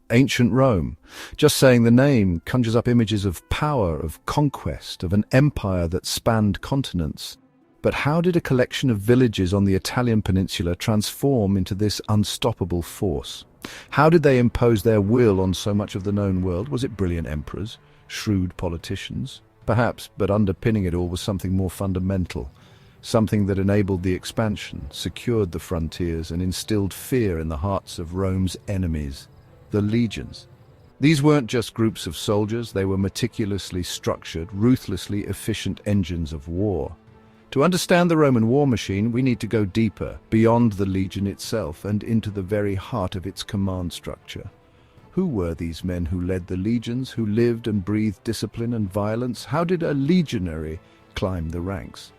Ancient Rome. Just saying the name conjures up images of power, of conquest, of an empire that spanned continents. But how did a collection of villages on the Italian peninsula transform into this unstoppable force? How did they impose their will on so much of the known world? Was it brilliant emperors? Shrewd politicians? Perhaps, but underpinning it all was something more fundamental. Something that enabled the expansion, secured the frontiers, and instilled fear in the hearts of Rome's enemies, the legions. These weren't just groups of soldiers, they were meticulously structured, ruthlessly efficient engines of war. To understand the Roman war machine, we need to go deeper, beyond the legion itself, and into the very heart of its command structure. Who were these men who led the legions, who lived and breathed discipline and violence? How did a legionary climb the ranks?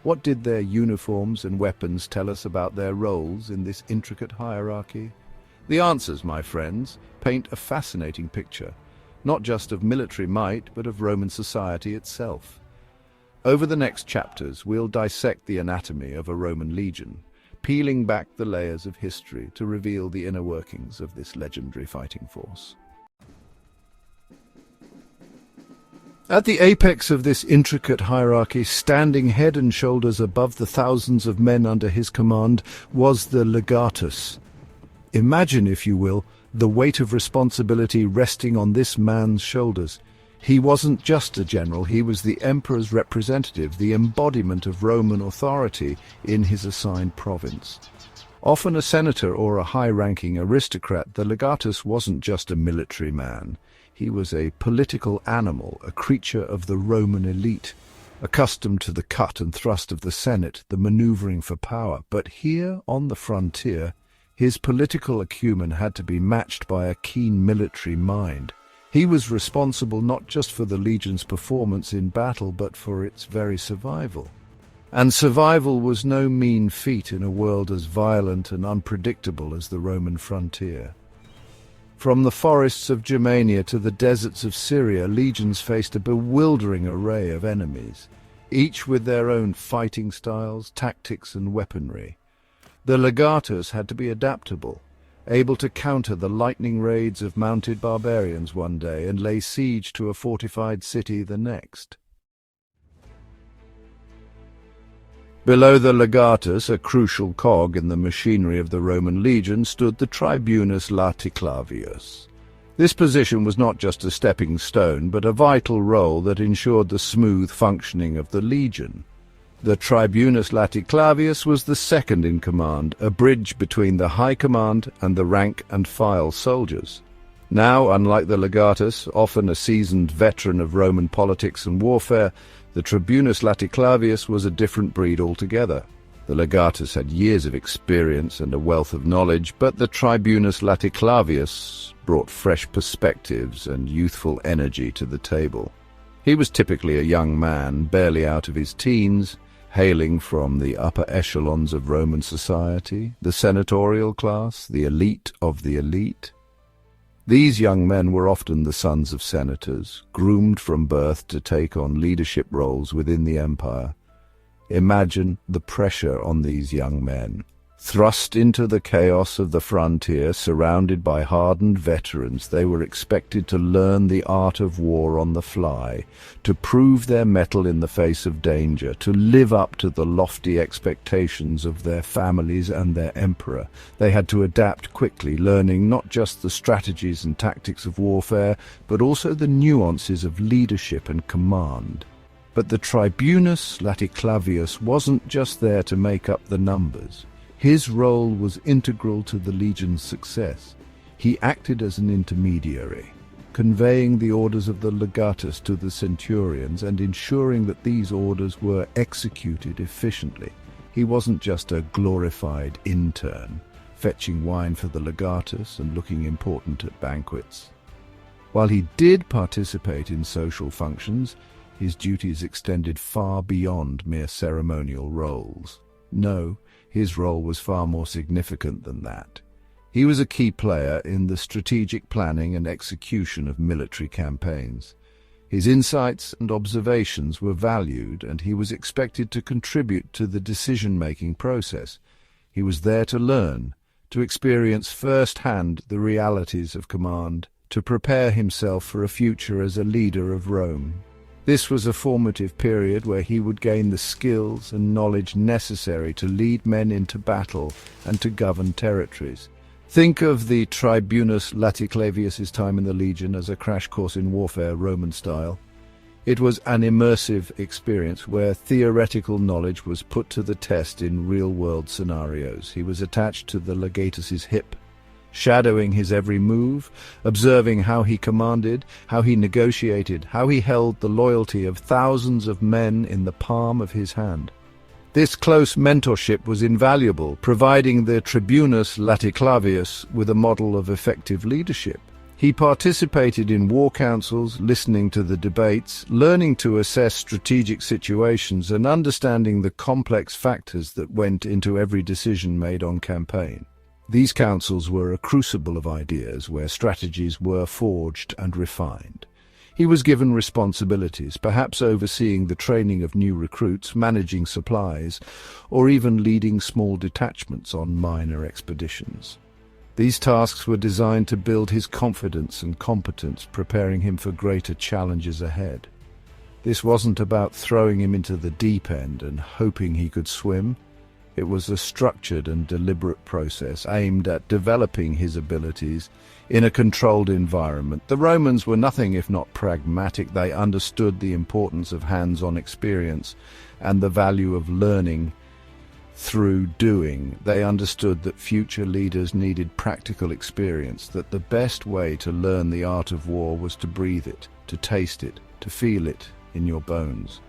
What did their uniforms and weapons tell us about their roles in this intricate hierarchy? The answers, my friends, paint a fascinating picture, not just of military might, but of Roman society itself. Over the next chapters, we'll dissect the anatomy of a Roman legion, peeling back the layers of history to reveal the inner workings of this legendary fighting force. At the apex of this intricate hierarchy, standing head and shoulders above the thousands of men under his command, was the Legatus. Imagine, if you will, the weight of responsibility resting on this man's shoulders. He wasn't just a general, he was the emperor's representative, the embodiment of Roman authority in his assigned province. Often a senator or a high-ranking aristocrat, the Legatus wasn't just a military man. He was a political animal, a creature of the Roman elite, accustomed to the cut and thrust of the Senate, the maneuvering for power. But here, on the frontier, his political acumen had to be matched by a keen military mind. He was responsible not just for the legion's performance in battle, but for its very survival. And survival was no mean feat in a world as violent and unpredictable as the Roman frontier. From the forests of Germania to the deserts of Syria, legions faced a bewildering array of enemies, each with their own fighting styles, tactics, and weaponry. The Legatus had to be adaptable, able to counter the lightning raids of mounted barbarians one day and lay siege to a fortified city the next. Below the Legatus, a crucial cog in the machinery of the Roman legion, stood the Tribunus Laticlavius. This position was not just a stepping stone, but a vital role that ensured the smooth functioning of the legion. The Tribunus Laticlavius was the second in command, a bridge between the high command and the rank-and-file soldiers. Now, unlike the Legatus, often a seasoned veteran of Roman politics and warfare, the Tribunus Laticlavius was a different breed altogether. The Legatus had years of experience and a wealth of knowledge, but the Tribunus Laticlavius brought fresh perspectives and youthful energy to the table. He was typically a young man, barely out of his teens, hailing from the upper echelons of Roman society, the senatorial class, the elite of the elite. These young men were often the sons of senators, groomed from birth to take on leadership roles within the empire. Imagine the pressure on these young men. Thrust into the chaos of the frontier, surrounded by hardened veterans, they were expected to learn the art of war on the fly, to prove their mettle in the face of danger, to live up to the lofty expectations of their families and their emperor. They had to adapt quickly, learning not just the strategies and tactics of warfare, but also the nuances of leadership and command. But the Tribunus Laticlavius wasn't just there to make up the numbers. His role was integral to the legion's success. He acted as an intermediary, conveying the orders of the Legatus to the Centurions and ensuring that these orders were executed efficiently. He wasn't just a glorified intern, fetching wine for the Legatus and looking important at banquets. While he did participate in social functions, his duties extended far beyond mere ceremonial roles. No, his role was far more significant than that. He was a key player in the strategic planning and execution of military campaigns. His insights and observations were valued, and he was expected to contribute to the decision-making process. He was there to learn, to experience firsthand the realities of command, to prepare himself for a future as a leader of Rome. This was a formative period where he would gain the skills and knowledge necessary to lead men into battle and to govern territories. Think of the Tribunus Laticlavius' time in the Legion as a crash course in warfare, Roman style. It was an immersive experience where theoretical knowledge was put to the test in real-world scenarios. He was attached to the Legatus' hip, shadowing his every move, observing how he commanded, how he negotiated, how he held the loyalty of thousands of men in the palm of his hand. This close mentorship was invaluable, providing the Tribunus Laticlavius with a model of effective leadership. He participated in war councils, listening to the debates, learning to assess strategic situations and understanding the complex factors that went into every decision made on campaign. These councils were a crucible of ideas where strategies were forged and refined. He was given responsibilities, perhaps overseeing the training of new recruits, managing supplies, or even leading small detachments on minor expeditions. These tasks were designed to build his confidence and competence, preparing him for greater challenges ahead. This wasn't about throwing him into the deep end and hoping he could swim. It was a structured and deliberate process aimed at developing his abilities in a controlled environment. The Romans were nothing if not pragmatic. They understood the importance of hands-on experience and the value of learning through doing. They understood that future leaders needed practical experience, that the best way to learn the art of war was to breathe it, to taste it, to feel it in your bones.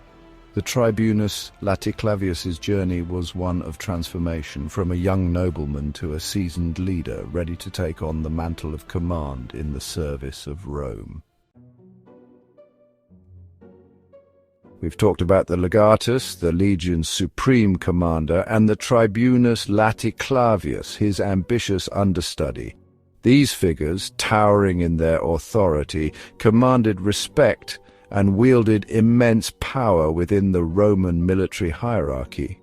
The Tribunus Laticlavius' journey was one of transformation, from a young nobleman to a seasoned leader ready to take on the mantle of command in the service of Rome. We've talked about the Legatus, the legion's supreme commander, and the Tribunus Laticlavius, his ambitious understudy. These figures, towering in their authority, commanded respect and wielded immense power within the Roman military hierarchy.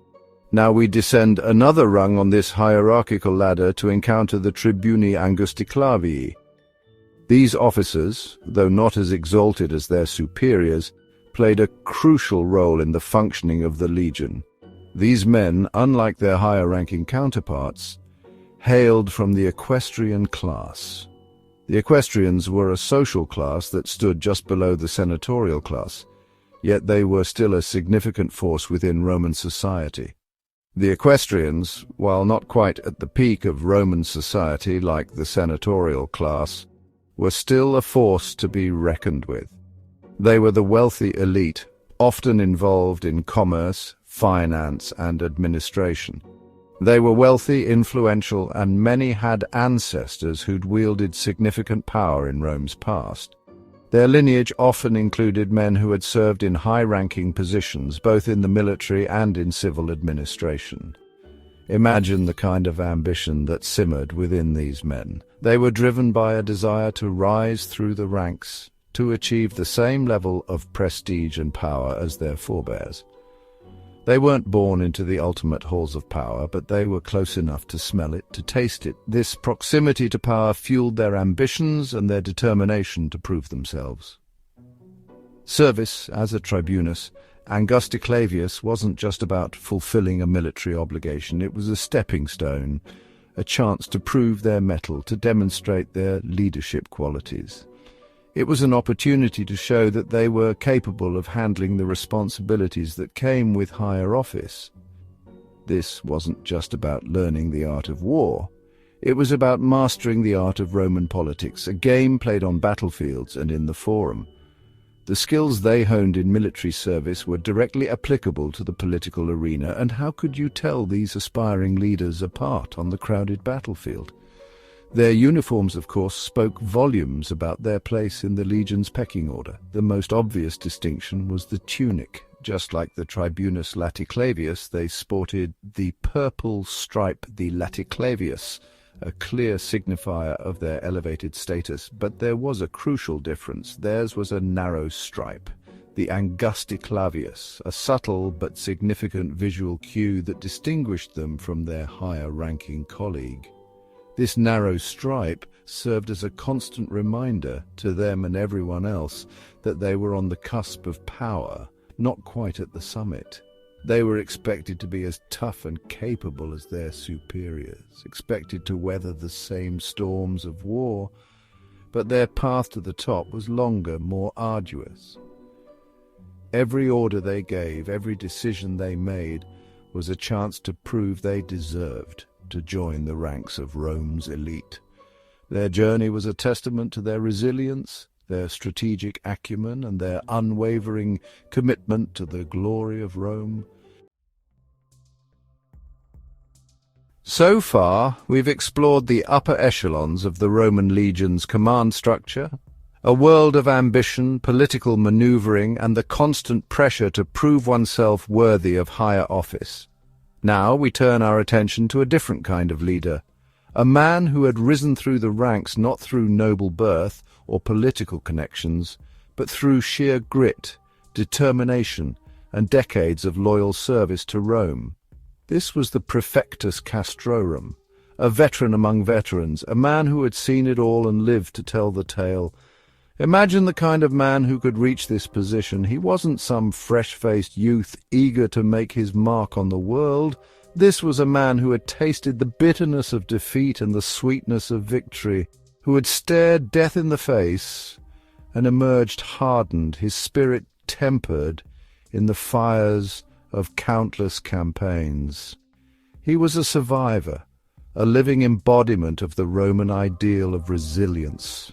Now we descend another rung on this hierarchical ladder to encounter the Tribuni Angusticlavii. These officers, though not as exalted as their superiors, played a crucial role in the functioning of the legion. These men, unlike their higher-ranking counterparts, hailed from the Equestrian class. The Equestrians were a social class that stood just below the senatorial class, yet they were still a significant force within Roman society. The Equestrians, while not quite at the peak of Roman society like the senatorial class, were still a force to be reckoned with. They were the wealthy elite, often involved in commerce, finance, and administration. They were wealthy, influential, and many had ancestors who'd wielded significant power in Rome's past. Their lineage often included men who had served in high-ranking positions, both in the military and in civil administration. Imagine the kind of ambition that simmered within these men. They were driven by a desire to rise through the ranks, to achieve the same level of prestige and power as their forebears. They weren't born into the ultimate halls of power, but they were close enough to smell it, to taste it. This proximity to power fueled their ambitions and their determination to prove themselves. Service as a tribunus, Angusticlavius wasn't just about fulfilling a military obligation. It was a stepping stone, a chance to prove their mettle, to demonstrate their leadership qualities. It was an opportunity to show that they were capable of handling the responsibilities that came with higher office. This wasn't just about learning the art of war. It was about mastering the art of Roman politics, a game played on battlefields and in the forum. The skills they honed in military service were directly applicable to the political arena, and how could you tell these aspiring leaders apart on the crowded battlefield? Their uniforms, of course, spoke volumes about their place in the legion's pecking order. The most obvious distinction was the tunic. Just like the Tribunus Laticlavius, they sported the purple stripe, the Laticlavius, a clear signifier of their elevated status. But there was a crucial difference. Theirs was a narrow stripe, the Angusticlavius, a subtle but significant visual cue that distinguished them from their higher-ranking colleague. This narrow stripe served as a constant reminder to them and everyone else that they were on the cusp of power, not quite at the summit. They were expected to be as tough and capable as their superiors, expected to weather the same storms of war, but their path to the top was longer, more arduous. Every order they gave, every decision they made, was a chance to prove they deserved to join the ranks of Rome's elite. Their journey was a testament to their resilience, their strategic acumen, and their unwavering commitment to the glory of Rome. So far, we've explored the upper echelons of the Roman legion's command structure, a world of ambition, political maneuvering, and the constant pressure to prove oneself worthy of higher office. Now we turn our attention to a different kind of leader, a man who had risen through the ranks not through noble birth or political connections, but through sheer grit, determination, and decades of loyal service to Rome. This was the Praefectus Castrorum, a veteran among veterans, a man who had seen it all and lived to tell the tale. Imagine the kind of man who could reach this position. He wasn't some fresh-faced youth eager to make his mark on the world. This was a man who had tasted the bitterness of defeat and the sweetness of victory, who had stared death in the face and emerged hardened, his spirit tempered in the fires of countless campaigns. He was a survivor, a living embodiment of the Roman ideal of resilience.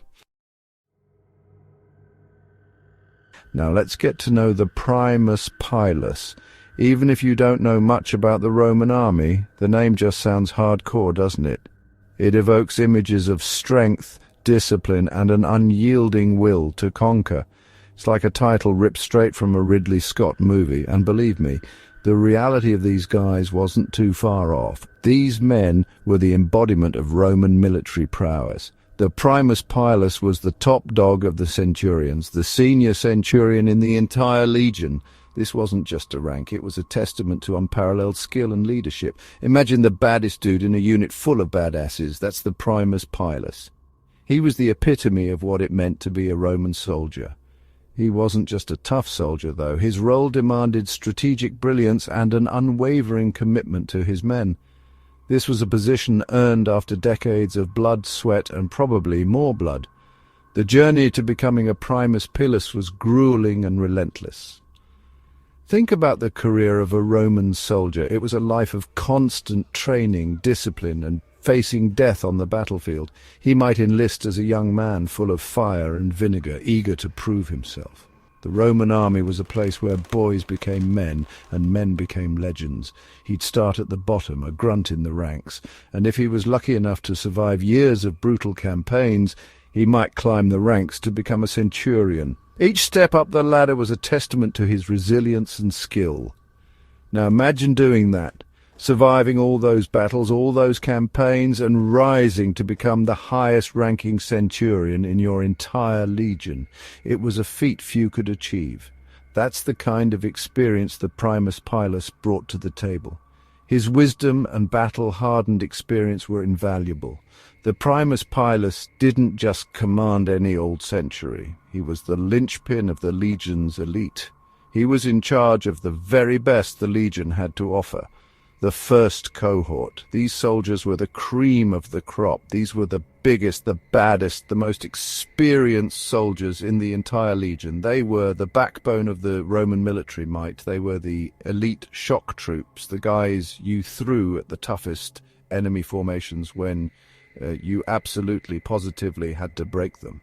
Now let's get to know the Primus Pilus. Even if you don't know much about the Roman army, the name just sounds hardcore, doesn't it? It evokes images of strength, discipline, and an unyielding will to conquer. It's like a title ripped straight from a Ridley Scott movie, and believe me, the reality of these guys wasn't too far off. These men were the embodiment of Roman military prowess. The Primus Pilus was the top dog of the Centurions, the senior centurion in the entire legion. This wasn't just a rank, it was a testament to unparalleled skill and leadership. Imagine the baddest dude in a unit full of badasses. That's the Primus Pilus. He was the epitome of what it meant to be a Roman soldier. He wasn't just a tough soldier, though. His role demanded strategic brilliance and an unwavering commitment to his men. This was a position earned after decades of blood, sweat, and probably more blood. The journey to becoming a Primus Pilus was grueling and relentless. Think about the career of a Roman soldier. It was a life of constant training, discipline, and facing death on the battlefield. He might enlist as a young man full of fire and vinegar, eager to prove himself. The Roman army was a place where boys became men and men became legends. He'd start at the bottom, a grunt in the ranks, and if he was lucky enough to survive years of brutal campaigns, he might climb the ranks to become a centurion. Each step up the ladder was a testament to his resilience and skill. Now imagine doing that, surviving all those battles, all those campaigns, and rising to become the highest-ranking centurion in your entire legion. It was a feat few could achieve. That's the kind of experience the Primus Pilus brought to the table. His wisdom and battle-hardened experience were invaluable. The Primus Pilus didn't just command any old century. He was the linchpin of the legion's elite. He was in charge of the very best the legion had to offer. The first cohort. These soldiers were the cream of the crop. These were the biggest, the baddest, the most experienced soldiers in the entire legion. They were the backbone of the Roman military might. They were the elite shock troops, the guys you threw at the toughest enemy formations when you absolutely, positively had to break them.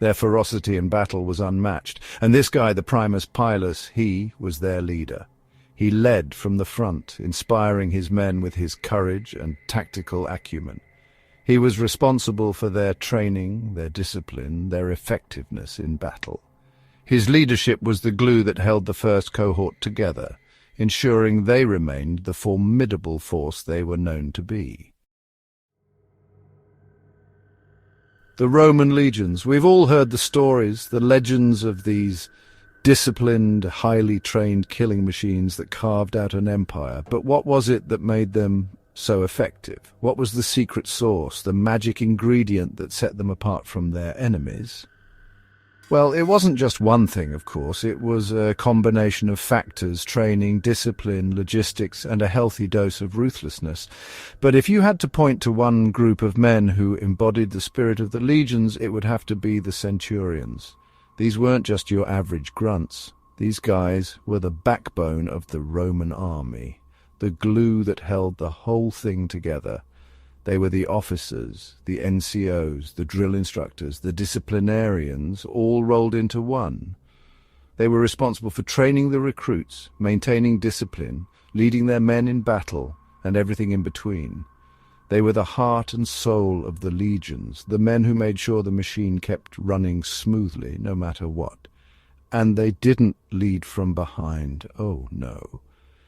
Their ferocity in battle was unmatched. And this guy, the Primus Pilus, he was their leader. He led from the front, inspiring his men with his courage and tactical acumen. He was responsible for their training, their discipline, their effectiveness in battle. His leadership was the glue that held the first cohort together, ensuring they remained the formidable force they were known to be. The Roman legions. We've all heard the stories, the legends of these disciplined, highly trained killing machines that carved out an empire. But what was it that made them so effective? What was the secret sauce, the magic ingredient that set them apart from their enemies? Well, it wasn't just one thing, of course. It was a combination of factors: training, discipline, logistics, and a healthy dose of ruthlessness. But if you had to point to one group of men who embodied the spirit of the legions, it would have to be the Centurions. These weren't just your average grunts. These guys were the backbone of the Roman army, the glue that held the whole thing together. They were the officers, the NCOs, the drill instructors, the disciplinarians, all rolled into one. They were responsible for training the recruits, maintaining discipline, leading their men in battle, and everything in between. They were the heart and soul of the legions, the men who made sure the machine kept running smoothly, no matter what. And they didn't lead from behind. Oh, no.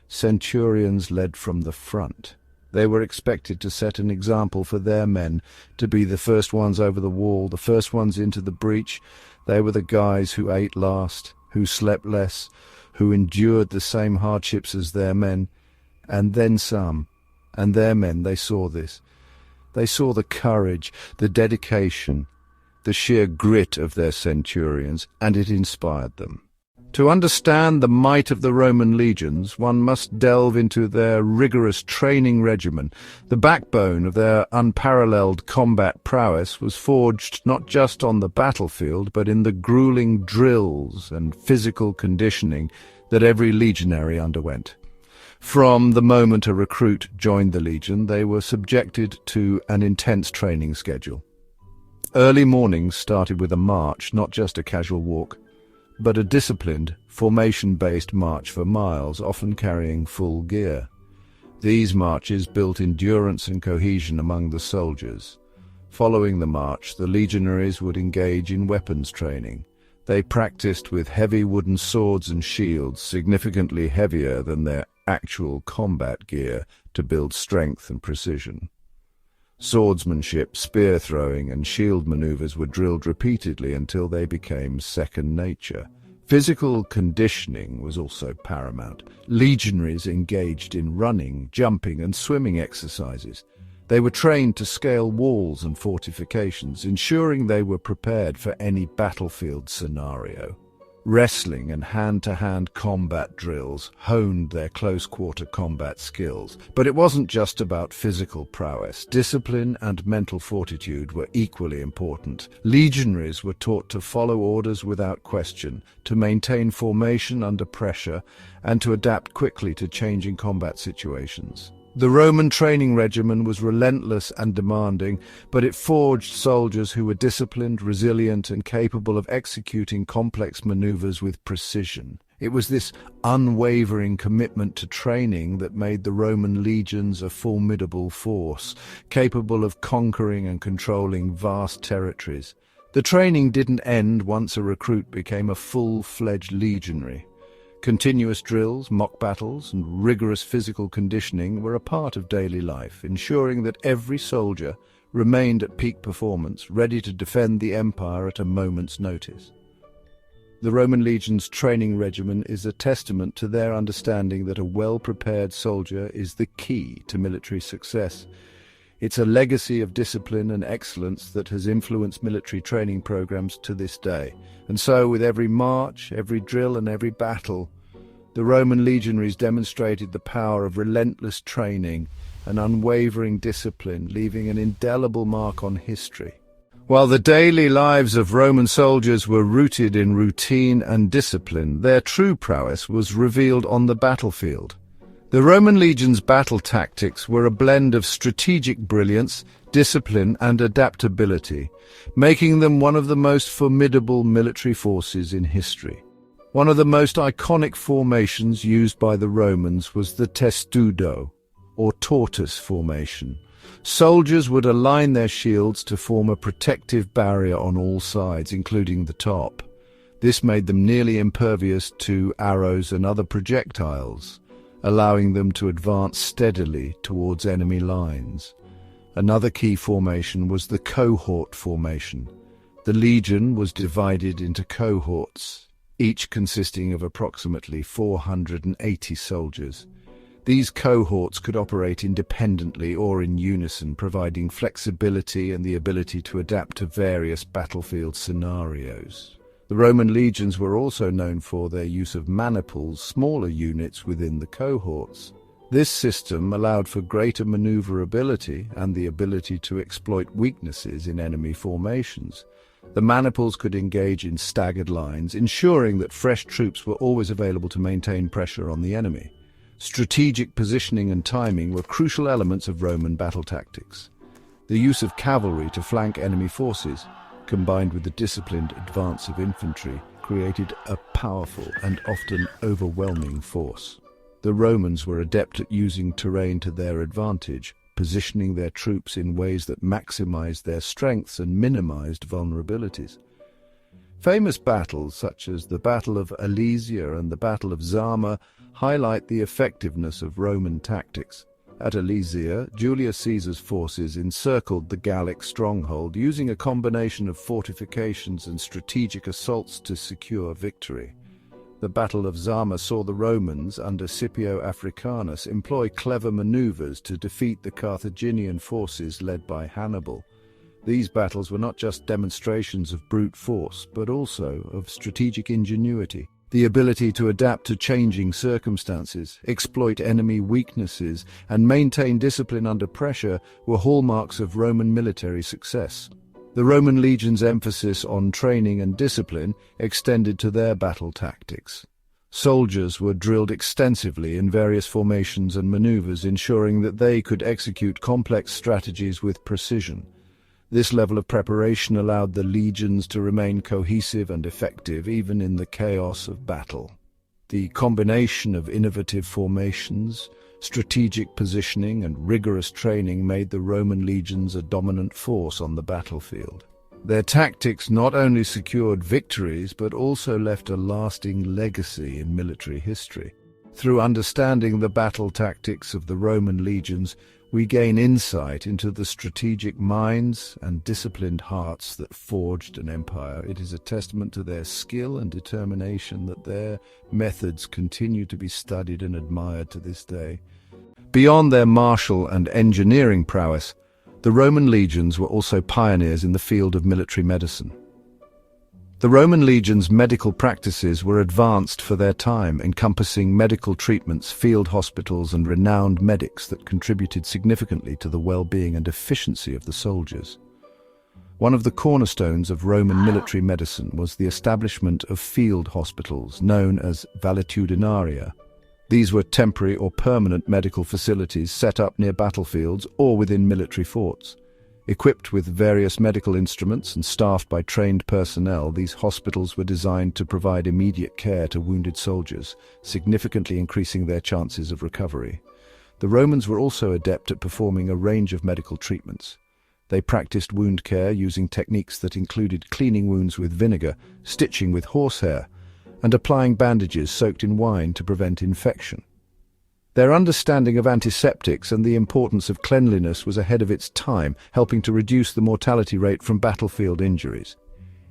Centurions led from the front. They were expected to set an example for their men, to be the first ones over the wall, the first ones into the breach. They were the guys who ate last, who slept less, who endured the same hardships as their men, and then some. And their men, they saw this. They saw the courage, the dedication, the sheer grit of their centurions, and it inspired them. To understand the might of the Roman legions, one must delve into their rigorous training regimen. The backbone of their unparalleled combat prowess was forged not just on the battlefield, but in the grueling drills and physical conditioning that every legionary underwent. From the moment a recruit joined the legion, they were subjected to an intense training schedule. Early mornings started with a march, not just a casual walk, but a disciplined, formation-based march for miles, often carrying full gear. These marches built endurance and cohesion among the soldiers. Following the march, the legionaries would engage in weapons training. They practiced with heavy wooden swords and shields, significantly heavier than their actual combat gear, to build strength and precision. Swordsmanship, spear-throwing, and shield maneuvers were drilled repeatedly until they became second nature. Physical conditioning was also paramount. Legionaries engaged in running, jumping, and swimming exercises. They were trained to scale walls and fortifications, ensuring they were prepared for any battlefield scenario. Wrestling and hand-to-hand combat drills honed their close-quarter combat skills. But it wasn't just about physical prowess. Discipline and mental fortitude were equally important. Legionaries were taught to follow orders without question, to maintain formation under pressure, and to adapt quickly to changing combat situations. The Roman training regimen was relentless and demanding, but it forged soldiers who were disciplined, resilient, and capable of executing complex maneuvers with precision. It was this unwavering commitment to training that made the Roman legions a formidable force, capable of conquering and controlling vast territories. The training didn't end once a recruit became a full-fledged legionary. Continuous drills, mock battles, and rigorous physical conditioning were a part of daily life, ensuring that every soldier remained at peak performance, ready to defend the empire at a moment's notice. The Roman legion's training regimen is a testament to their understanding that a well-prepared soldier is the key to military success. It's a legacy of discipline and excellence that has influenced military training programs to this day. And so, with every march, every drill, and every battle, the Roman legionaries demonstrated the power of relentless training and unwavering discipline, leaving an indelible mark on history. While the daily lives of Roman soldiers were rooted in routine and discipline, their true prowess was revealed on the battlefield. The Roman legion's battle tactics were a blend of strategic brilliance, discipline, and adaptability, making them one of the most formidable military forces in history. One of the most iconic formations used by the Romans was the testudo, or tortoise formation. Soldiers would align their shields to form a protective barrier on all sides, including the top. This made them nearly impervious to arrows and other projectiles, allowing them to advance steadily towards enemy lines. Another key formation was the cohort formation. The legion was divided into cohorts, each consisting of approximately 480 soldiers. These cohorts could operate independently or in unison, providing flexibility and the ability to adapt to various battlefield scenarios. The Roman legions were also known for their use of maniples, smaller units within the cohorts. This system allowed for greater maneuverability and the ability to exploit weaknesses in enemy formations. The maniples could engage in staggered lines, ensuring that fresh troops were always available to maintain pressure on the enemy. Strategic positioning and timing were crucial elements of Roman battle tactics. The use of cavalry to flank enemy forces, combined with the disciplined advance of infantry, created a powerful and often overwhelming force. The Romans were adept at using terrain to their advantage, positioning their troops in ways that maximized their strengths and minimized vulnerabilities. Famous battles such as the Battle of Alesia and the Battle of Zama highlight the effectiveness of Roman tactics. At Alesia, Julius Caesar's forces encircled the Gallic stronghold, using a combination of fortifications and strategic assaults to secure victory. The Battle of Zama saw the Romans, under Scipio Africanus, employ clever maneuvers to defeat the Carthaginian forces led by Hannibal. These battles were not just demonstrations of brute force, but also of strategic ingenuity. The ability to adapt to changing circumstances, exploit enemy weaknesses, and maintain discipline under pressure were hallmarks of Roman military success. The Roman legions' emphasis on training and discipline extended to their battle tactics. Soldiers were drilled extensively in various formations and maneuvers, ensuring that they could execute complex strategies with precision. This level of preparation allowed the legions to remain cohesive and effective even in the chaos of battle. The combination of innovative formations, strategic positioning, and rigorous training made the Roman legions a dominant force on the battlefield. Their tactics not only secured victories but also left a lasting legacy in military history. Through understanding the battle tactics of the Roman legions, we gain insight into the strategic minds and disciplined hearts that forged an empire. It is a testament to their skill and determination that their methods continue to be studied and admired to this day. Beyond their martial and engineering prowess, the Roman legions were also pioneers in the field of military medicine. The Roman legions' medical practices were advanced for their time, encompassing medical treatments, field hospitals, and renowned medics that contributed significantly to the well-being and efficiency of the soldiers. One of the cornerstones of Roman military medicine was the establishment of field hospitals, known as valetudinaria. These were temporary or permanent medical facilities set up near battlefields or within military forts. Equipped with various medical instruments and staffed by trained personnel, these hospitals were designed to provide immediate care to wounded soldiers, significantly increasing their chances of recovery. The Romans were also adept at performing a range of medical treatments. They practiced wound care using techniques that included cleaning wounds with vinegar, stitching with horsehair, and applying bandages soaked in wine to prevent infection. Their understanding of antiseptics and the importance of cleanliness was ahead of its time, helping to reduce the mortality rate from battlefield injuries.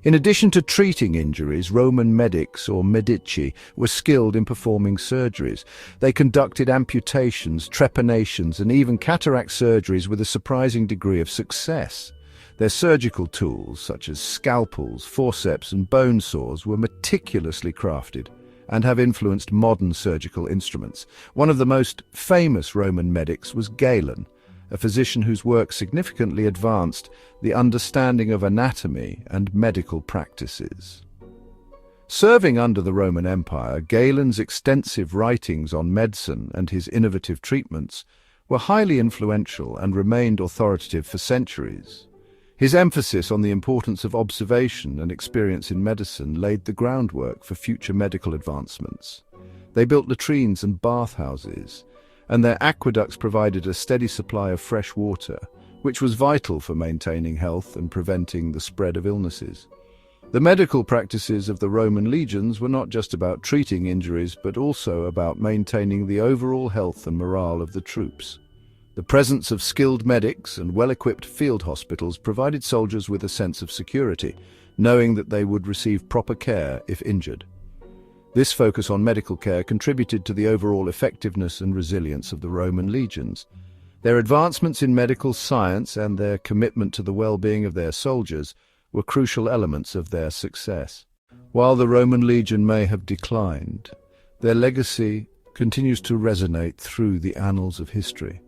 In addition to treating injuries, Roman medics, or medici, were skilled in performing surgeries. They conducted amputations, trepanations, and even cataract surgeries with a surprising degree of success. Their surgical tools, such as scalpels, forceps, and bone saws, were meticulously crafted and have influenced modern surgical instruments. One of the most famous Roman medics was Galen, a physician whose work significantly advanced the understanding of anatomy and medical practices. Serving under the Roman Empire, Galen's extensive writings on medicine and his innovative treatments were highly influential and remained authoritative for centuries. His emphasis on the importance of observation and experience in medicine laid the groundwork for future medical advancements. They built latrines and bathhouses, and their aqueducts provided a steady supply of fresh water, which was vital for maintaining health and preventing the spread of illnesses. The medical practices of the Roman legions were not just about treating injuries, but also about maintaining the overall health and morale of the troops. The presence of skilled medics and well-equipped field hospitals provided soldiers with a sense of security, knowing that they would receive proper care if injured. This focus on medical care contributed to the overall effectiveness and resilience of the Roman legions. Their advancements in medical science and their commitment to the well-being of their soldiers were crucial elements of their success. While the Roman legion may have declined, their legacy continues to resonate through the annals of history.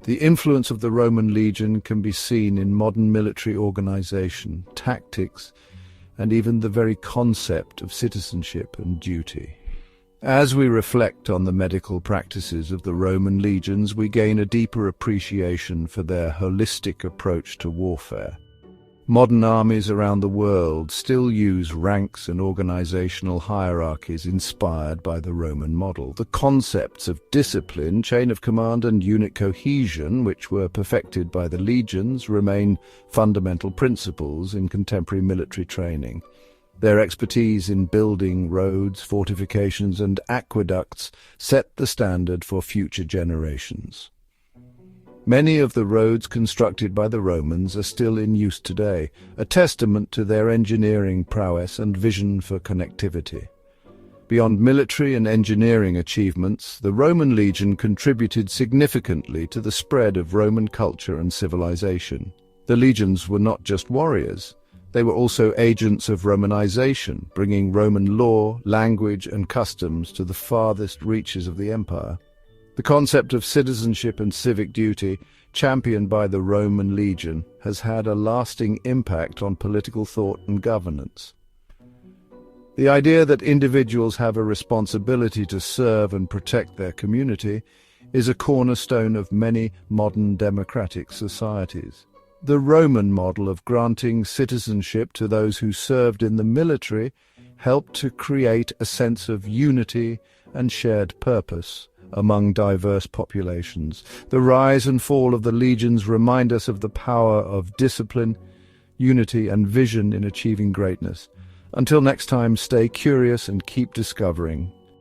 The influence of the Roman legion can be seen in modern military organization, tactics, and even the very concept of citizenship and duty. As we reflect on the medical practices of the Roman legions, we gain a deeper appreciation for their holistic approach to warfare. Modern armies around the world still use ranks and organizational hierarchies inspired by the Roman model. The concepts of discipline, chain of command, and unit cohesion, which were perfected by the legions, remain fundamental principles in contemporary military training. Their expertise in building roads, fortifications, and aqueducts set the standard for future generations. Many of the roads constructed by the Romans are still in use today, a testament to their engineering prowess and vision for connectivity. Beyond military and engineering achievements, the Roman legion contributed significantly to the spread of Roman culture and civilization. The legions were not just warriors. They were also agents of Romanization, bringing Roman law, language, and customs to the farthest reaches of the empire. The concept of citizenship and civic duty, championed by the Roman legion, has had a lasting impact on political thought and governance. The idea that individuals have a responsibility to serve and protect their community is a cornerstone of many modern democratic societies. The Roman model of granting citizenship to those who served in the military helped to create a sense of unity and shared purpose among diverse populations. The rise and fall of the legions remind us of the power of discipline, unity, and vision in achieving greatness. Until next time, stay curious and keep discovering.